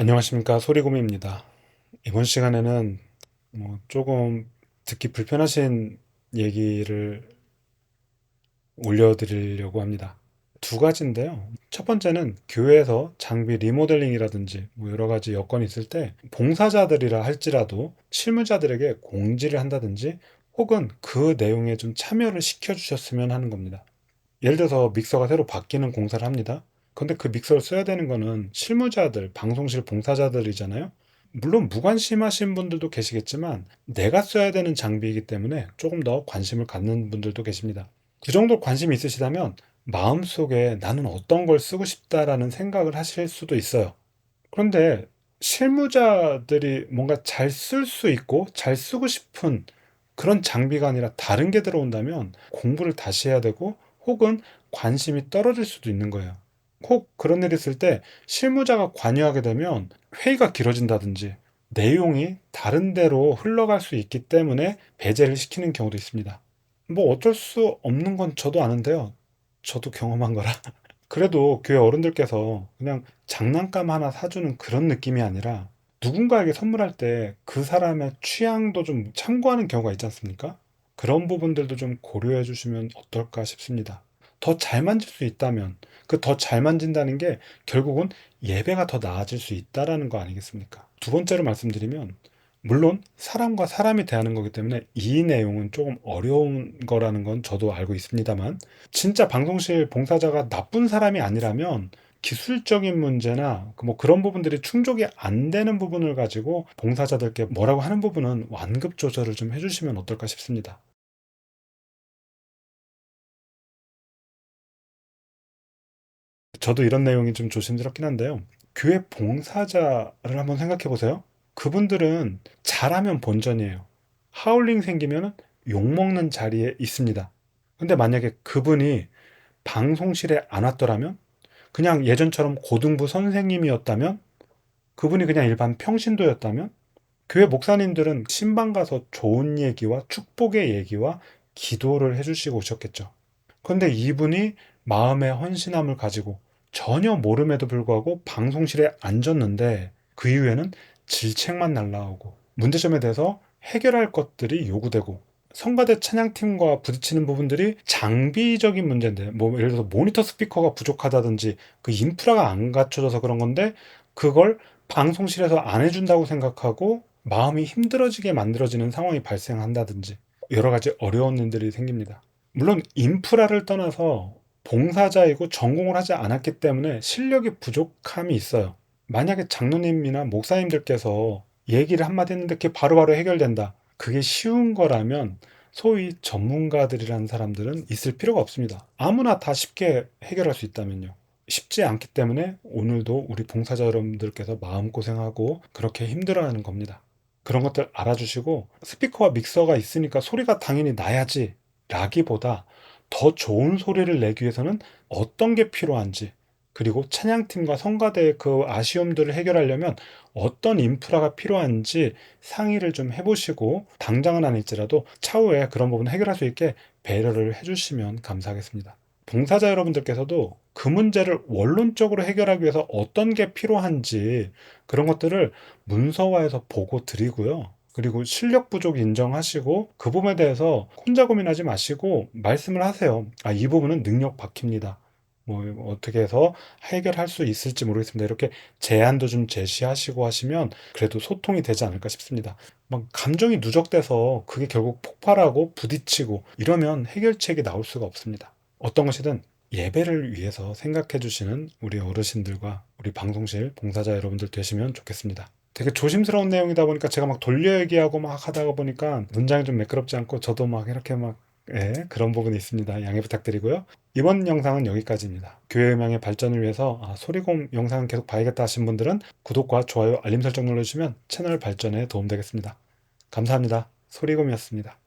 안녕하십니까, 소리곰입니다. 이번 시간에는 조금 듣기 불편하신 얘기를 올려드리려고 합니다. 두 가지인데요. 첫 번째는 교회에서 장비 리모델링이라든지 여러 가지 여건이 있을 때 봉사자들이라 할지라도 실무자들에게 공지를 한다든지 혹은 그 내용에 좀 참여를 시켜주셨으면 하는 겁니다. 예를 들어서 믹서가 새로 바뀌는 공사를 합니다. 근데 그 믹서를 써야 되는 거는 실무자들, 방송실 봉사자들이잖아요. 물론 무관심하신 분들도 계시겠지만 내가 써야 되는 장비이기 때문에 조금 더 관심을 갖는 분들도 계십니다. 그 정도 관심이 있으시다면 마음속에 나는 어떤 걸 쓰고 싶다라는 생각을 하실 수도 있어요. 그런데 실무자들이 뭔가 잘 쓸 수 있고 잘 쓰고 싶은 그런 장비가 아니라 다른 게 들어온다면 공부를 다시 해야 되고 혹은 관심이 떨어질 수도 있는 거예요. 혹 그런 일이 있을 때 실무자가 관여하게 되면 회의가 길어진다든지 내용이 다른 데로 흘러갈 수 있기 때문에 배제를 시키는 경우도 있습니다. 뭐 어쩔 수 없는 건 저도 아는데요. 저도 경험한 거라. 그래도 교회 어른들께서 그냥 장난감 하나 사주는 그런 느낌이 아니라 누군가에게 선물할 때 그 사람의 취향도 좀 참고하는 경우가 있지 않습니까? 그런 부분들도 좀 고려해 주시면 어떨까 싶습니다. 더 잘 만질 수 있다면 그 더 잘 만진다는 게 결국은 예배가 더 나아질 수 있다라는 거 아니겠습니까? 두 번째로 말씀드리면 물론 사람과 사람이 대하는 거기 때문에 이 내용은 조금 어려운 거라는 건 저도 알고 있습니다만 진짜 방송실 봉사자가 나쁜 사람이 아니라면 기술적인 문제나 그런 부분들이 충족이 안 되는 부분을 가지고 봉사자들께 뭐라고 하는 부분은 완급 조절을 좀 해주시면 어떨까 싶습니다. 저도 이런 내용이 좀 조심스럽긴 한데요. 교회 봉사자를 한번 생각해 보세요. 그분들은 잘하면 본전이에요. 하울링 생기면 욕먹는 자리에 있습니다. 근데 만약에 그분이 방송실에 안 왔더라면 그냥 예전처럼 고등부 선생님이었다면 그분이 그냥 일반 평신도였다면 교회 목사님들은 신방 가서 좋은 얘기와 축복의 얘기와 기도를 해주시고 오셨겠죠. 그런데 이분이 마음의 헌신함을 가지고 전혀 모름에도 불구하고 방송실에 앉았는데 그 이후에는 질책만 날라오고 문제점에 대해서 해결할 것들이 요구되고 성가대 찬양팀과 부딪히는 부분들이 장비적인 문제인데 예를 들어서 모니터 스피커가 부족하다든지 그 인프라가 안 갖춰져서 그런 건데 그걸 방송실에서 안 해준다고 생각하고 마음이 힘들어지게 만들어지는 상황이 발생한다든지 여러 가지 어려운 일들이 생깁니다. 물론 인프라를 떠나서 봉사자이고 전공을 하지 않았기 때문에 실력이 부족함이 있어요. 만약에 장로님이나 목사님들께서 얘기를 한마디 했는데 그게 바로바로 해결된다. 그게 쉬운 거라면 소위 전문가들이라는 사람들은 있을 필요가 없습니다. 아무나 다 쉽게 해결할 수 있다면요. 쉽지 않기 때문에 오늘도 우리 봉사자 여러분들께서 마음고생하고 그렇게 힘들어하는 겁니다. 그런 것들 알아주시고 스피커와 믹서가 있으니까 소리가 당연히 나야지 라기보다 더 좋은 소리를 내기 위해서는 어떤 게 필요한지 그리고 찬양팀과 성가대의 그 아쉬움들을 해결하려면 어떤 인프라가 필요한지 상의를 좀 해보시고 당장은 아닐지라도 차후에 그런 부분 해결할 수 있게 배려를 해주시면 감사하겠습니다. 봉사자 여러분들께서도 그 문제를 원론적으로 해결하기 위해서 어떤 게 필요한지 그런 것들을 문서화해서 보고 드리고요. 그리고 실력 부족 인정하시고 그 부분에 대해서 혼자 고민하지 마시고 말씀을 하세요. 아, 이 부분은 능력 바뀝니다. 어떻게 해서 해결할 수 있을지 모르겠습니다. 이렇게 제안도 좀 제시하시고 하시면 그래도 소통이 되지 않을까 싶습니다. 막 감정이 누적돼서 그게 결국 폭발하고 부딪히고 이러면 해결책이 나올 수가 없습니다. 어떤 것이든 예배를 위해서 생각해 주시는 우리 어르신들과 우리 방송실 봉사자 여러분들 되시면 좋겠습니다. 되게 조심스러운 내용이다 보니까 제가 막 돌려 얘기하고 막 하다가 보니까 문장이 좀 매끄럽지 않고 저도 막 이렇게 그런 부분이 있습니다. 양해 부탁드리고요. 이번 영상은 여기까지입니다. 교회 음향의 발전을 위해서 소리공 영상을 계속 봐야겠다 하신 분들은 구독과 좋아요, 알림 설정 눌러주시면 채널 발전에 도움되겠습니다. 감사합니다. 소리공이었습니다.